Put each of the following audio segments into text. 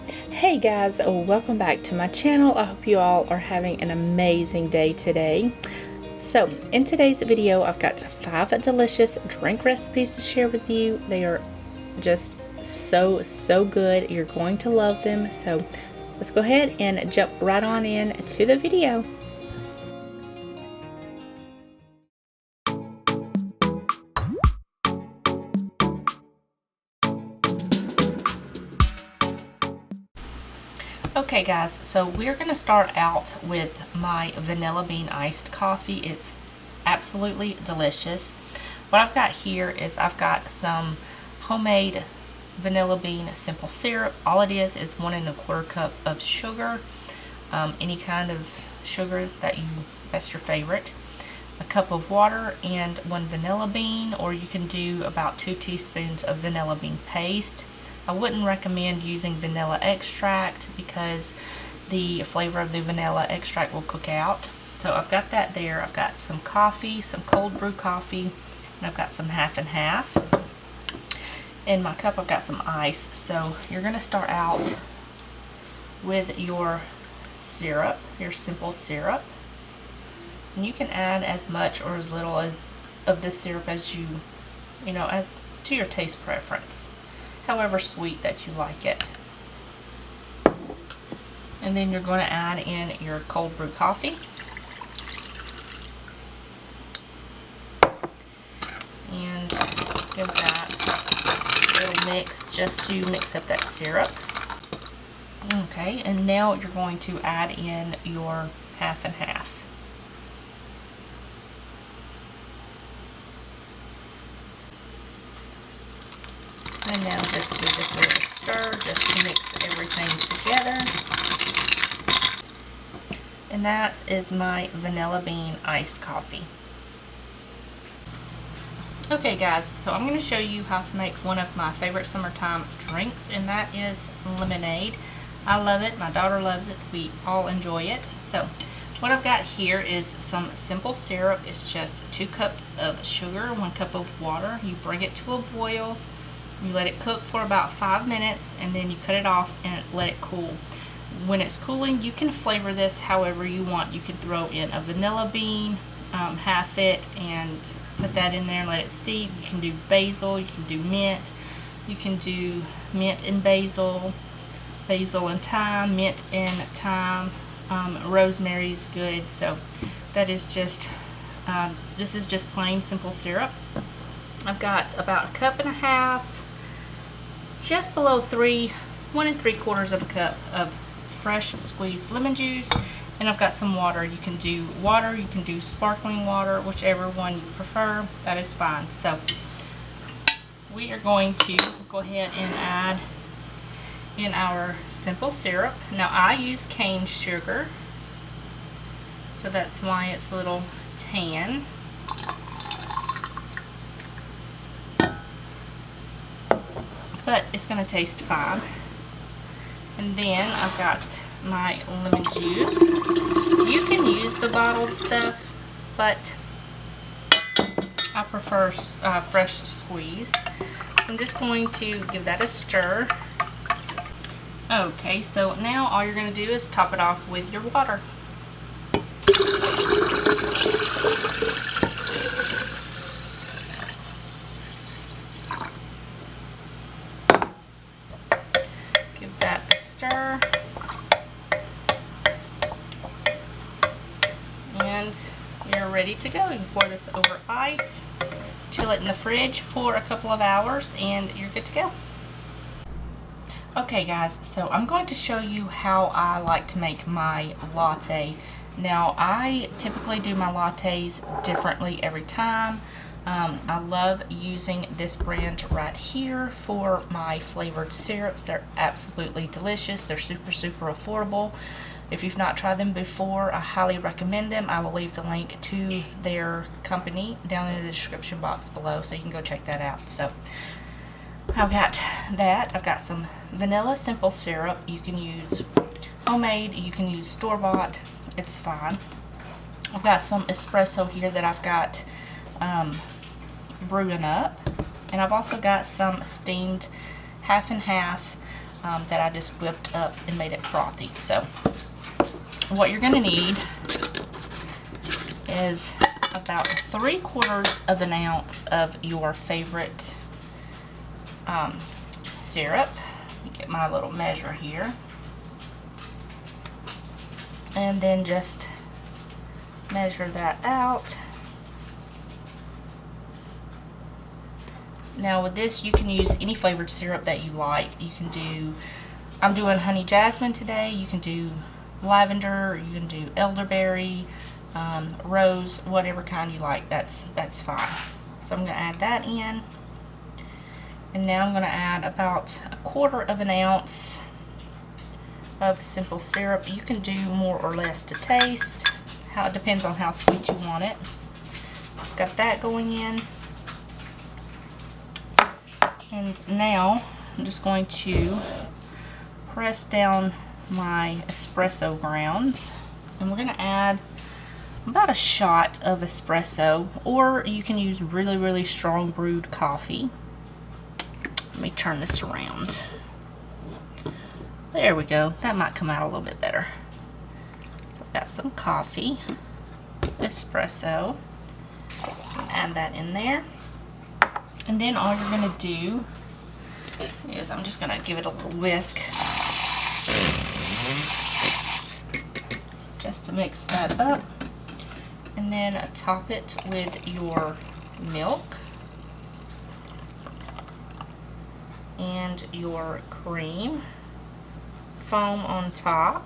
Hey guys, welcome back to my channel. I hope you all are having an amazing day today. So in today's video, I've got 5 delicious drink recipes to share with you. They are just so good. You're going to love them. So let's go ahead and jump right on in to the video. Okay guys, so we're going to start out with my vanilla bean iced coffee. It's absolutely delicious. What I've got here is I've got some homemade vanilla bean simple syrup. All it is 1 1/4 cup of sugar, any kind of sugar that's your favorite, a cup of water, and 1 vanilla bean, or you can do about 2 teaspoons of vanilla bean paste. I wouldn't recommend using vanilla extract because the flavor of the vanilla extract will cook out. So I've got that there. I've got some coffee, some cold brew coffee, and I've got some half and half. In my cup I've got some ice. So you're going to start out with your syrup, your simple syrup. And you can add as much or as little as of this syrup as you know, as to your taste preference. However sweet that you like it. And then you're going to add in your cold brew coffee. And give that a little mix just to mix up that syrup. Okay, and now you're going to add in your half and half. And now just give this a little stir just to mix everything together. And that is my vanilla bean iced coffee. Okay guys, so I'm going to show you how to make one of my favorite summertime drinks, and that is lemonade. I love it, my daughter loves it, we all enjoy it. So what I've got here is some simple syrup. It's just 2 cups of sugar, 1 cup of water. You bring it to a boil. You let it cook for about 5 minutes, and then you cut it off and let it cool. When it's cooling, you can flavor this however you want. You can throw in a vanilla bean, half it, and put that in there and let it steep. You can do basil, you can do mint, you can do mint and basil, basil and thyme, mint and thyme, rosemary's good. So that is just, this is just plain simple syrup. I've got about 1.5 cups, just below 1 3/4 of a cup of fresh squeezed lemon juice, and I've got some water. You can do water, you can do sparkling water, whichever one you prefer, that is fine. So we are going to go ahead and add in our simple syrup. Now I use cane sugar, so that's why it's a little tan. But it's going to taste fine. And then I've got my lemon juice. You can use the bottled stuff, but I prefer fresh squeezed. I'm just going to give that a stir. Okay, so now all you're going to do is top it off with your water. And you're ready to go. You can pour this over ice, chill it in the fridge for a couple of hours, and you're good to go. Okay guys, so I'm going to show you how I like to make my latte. Now I typically do my lattes differently every time. I love using this brand right here for my flavored syrups. They're absolutely delicious. They're super affordable. If you've not tried them before, I highly recommend them. I will leave the link to their company down in the description box below, so you can go check that out. So I've got that. I've got some vanilla simple syrup. You can use homemade, you can use store-bought, it's fine. I've got some espresso here that I've got brewing up, and I've also got some steamed half and half that I just whipped up and made it frothy. So what you're going to need is about 3/4 of an ounce of your favorite syrup. Let me get my little measure here. And then just measure that out. Now with this, you can use any flavored syrup that you like. You can do, I'm doing honey jasmine today. You can do lavender, you can do elderberry, rose, whatever kind you like. That's fine. So I'm going to add that in. And now I'm going to add about 1/4 of an ounce of simple syrup. You can do more or less to taste. It depends on how sweet you want it. Got that going in. And now I'm just going to press down my espresso grounds, and we're going to add about a shot of espresso, or you can use really strong brewed coffee. Let me turn this around. There we go. That might come out a little bit better. So I've got some coffee, espresso, add that in there. And then all you're going to do is I'm just going to give it a little whisk just to mix that up. And then top it with your milk and your cream, foam on top.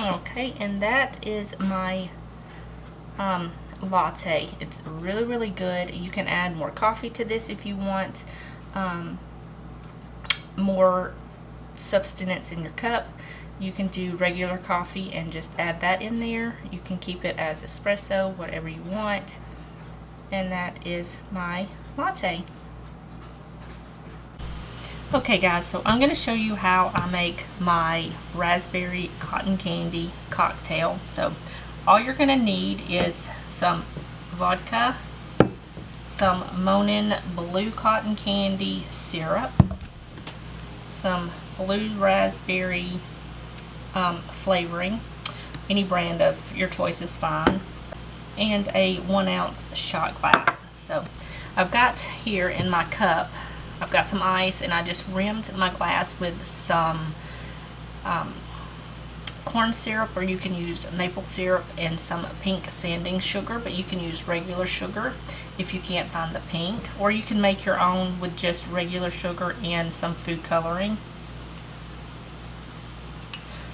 Okay, and that is my latte. It's really good. You can add more coffee to this if you want more substance in your cup. You can do regular coffee and just add that in there. You can keep it as espresso, whatever you want. And that is my latte. Okay guys, so I'm going to show you how I make my raspberry cotton candy cocktail. So all you're going to need is some vodka, some Monin blue cotton candy syrup, some blue raspberry flavoring, any brand of your choice is fine, and a 1 ounce shot glass. So I've got here in my cup, I've got some ice, and I just rimmed my glass with some corn syrup, or you can use maple syrup and some pink sanding sugar, but you can use regular sugar if you can't find the pink, or you can make your own with just regular sugar and some food coloring.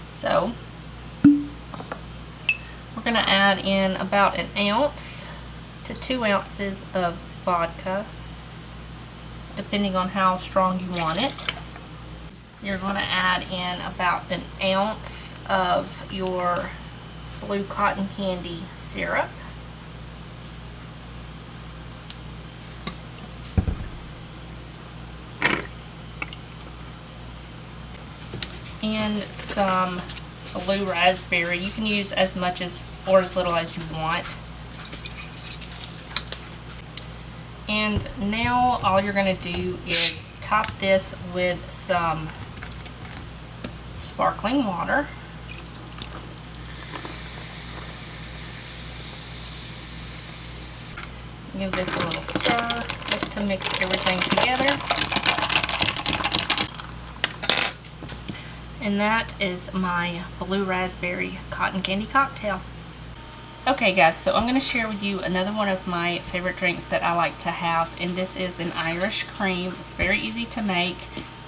So we're going to add in about 1 ounce to 2 ounces of vodka, depending on how strong you want it. You're going to add in about 1 ounce of your blue cotton candy syrup. And some blue raspberry. You can use as much as or as little as you want. And now all you're going to do is top this with some sparkling water. Give this a little stir just to mix everything together. And that is my blue raspberry cotton candy cocktail. Okay guys, so I'm going to share with you another one of my favorite drinks that I like to have, and this is an Irish cream. It's very easy to make.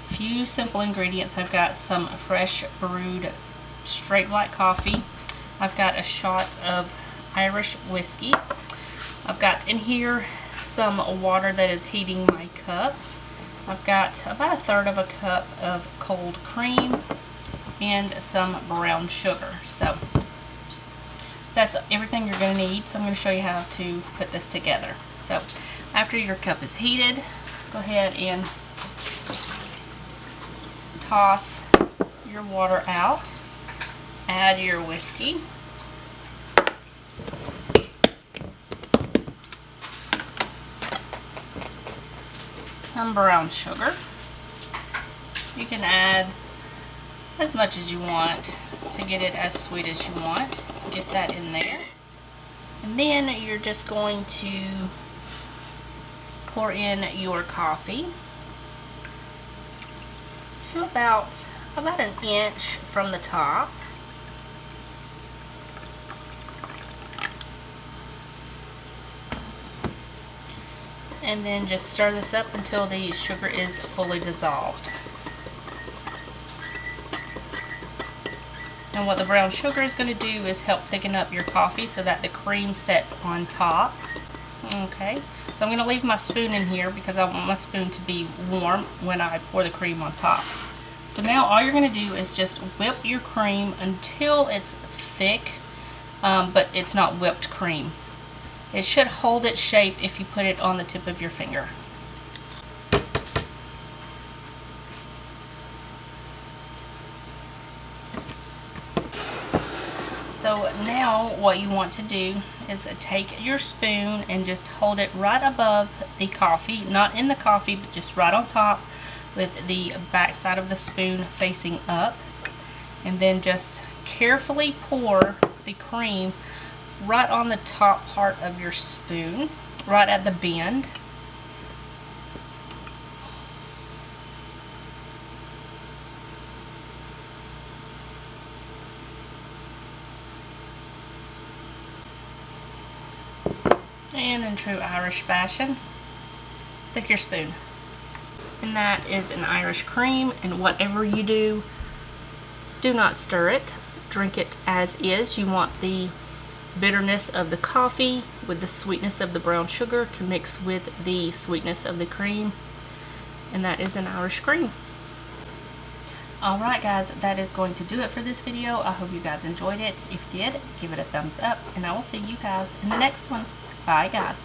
Few simple ingredients. I've got some fresh brewed straight black coffee. I've got a shot of Irish whiskey. I've got in here some water that is heating my cup. I've got about 1/3 of a cup of cold cream and some brown sugar. So that's everything you're going to need. So I'm going to show you how to put this together. So after your cup is heated, go ahead and toss your water out. Add your whiskey. some brown sugar. You can add as much as you want to get it as sweet as you want. Let's get that in there. And then you're just going to pour in your coffee to about an inch from the top. And then just stir this up until the sugar is fully dissolved. And what the brown sugar is going to do is help thicken up your coffee so that the cream sets on top. Okay, so I'm going to leave my spoon in here because I want my spoon to be warm when I pour the cream on top. So now all you're going to do is just whip your cream until it's thick, but it's not whipped cream. It should hold its shape if you put it on the tip of your finger. So now what you want to do is take your spoon and just hold it right above the coffee, not in the coffee, but just right on top with the back side of the spoon facing up. And then just carefully pour the cream right on the top part of your spoon, right at the bend. And in true Irish fashion, stick your spoon. And that is an Irish cream, and whatever you do, do not stir it. Drink it as is. You want the bitterness of the coffee with the sweetness of the brown sugar to mix with the sweetness of the cream, and that is an Irish cream. Alright guys, that is going to do it for this video. I hope you guys enjoyed it. If you did, give it a thumbs up, and I will see you guys in the next one. Bye guys.